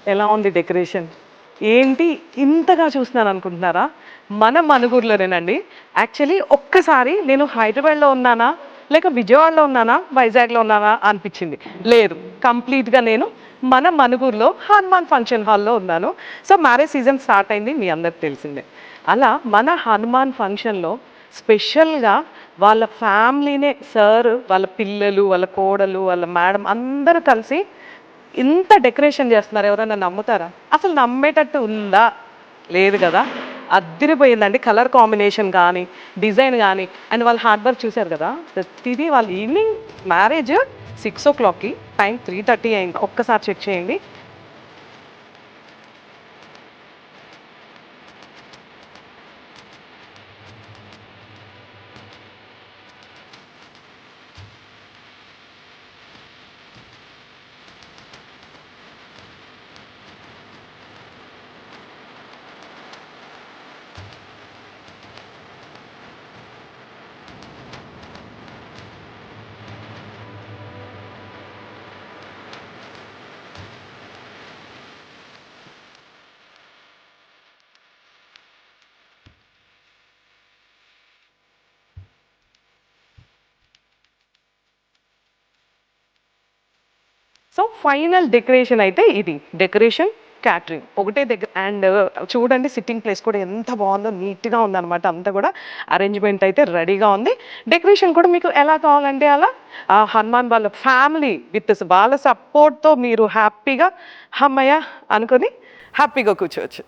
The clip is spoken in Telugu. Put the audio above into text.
ఎలా ఉంది డెకరేషన్? ఏంటి ఇంతగా చూస్తున్నాను అనుకుంటున్నారా? మన మనుగురులోనేనండి. యాక్చువల్లీ ఒక్కసారి నేను హైదరాబాద్‌లో ఉన్నానా? లేక విజయవాడలో ఉన్నానా? వైజాగ్‌లో ఉన్నానా? అనిపించింది. లేదు, కంప్లీట్‌గా నేను మన మనుగురులో హనుమాన్ ఫంక్షన్ హాల్‌లో ఉన్నాను. సో, మ్యారేజ్ సీజన్ స్టార్ట్ అయింది, మీ అందరికి తెలిసిందే. అలా మన హనుమాన్ ఫంక్షన్‌లో స్పెషల్‌గా వాళ్ళ ఫ్యామిలీనే, సార్, వాళ్ళ పిల్లలు, వాళ్ళ కోడలు, వాళ్ళ మేడం అందరూ కలిసి ఇంత డెకరేషన్ చేస్తున్నారు. ఎవరైనా నమ్ముతారా? అసలు నమ్మేటట్టు ఉందా? లేదు కదా! అద్దిరిపోయిందండి. కలర్ కాంబినేషన్ కానీ, డిజైన్ కానీ, అండ్ వాళ్ళ హార్డ్ వర్క్ చూసారు కదా! ప్రతిదీ వాళ్ళు ఈవినింగ్ మ్యారేజ్ 6:00కి, టైం 3:30 అయింది. ఒక్కసారి చెక్ చేయండి. సో, ఫైనల్ డెకరేషన్ అయితే ఇది. డెకరేషన్, క్యాటరింగ్ ఒకటే దగ్గర. అండ్ చూడండి, సిట్టింగ్ ప్లేస్ కూడా ఎంత బాగుందో, నీట్‌గా ఉందనమాట. అంతా కూడా అరేంజ్‌మెంట్ అయితే రెడీగా ఉంది. డెకరేషన్ కూడా మీకు ఎలా కావాలంటే అలా హనుమాన్ వాళ్ళ ఫ్యామిలీ విత్ వాళ్ళ సపోర్ట్‌తో మీరు హ్యాపీగా హమ్మయ్య! అనుకోని హ్యాపీగా కూర్చోవచ్చు.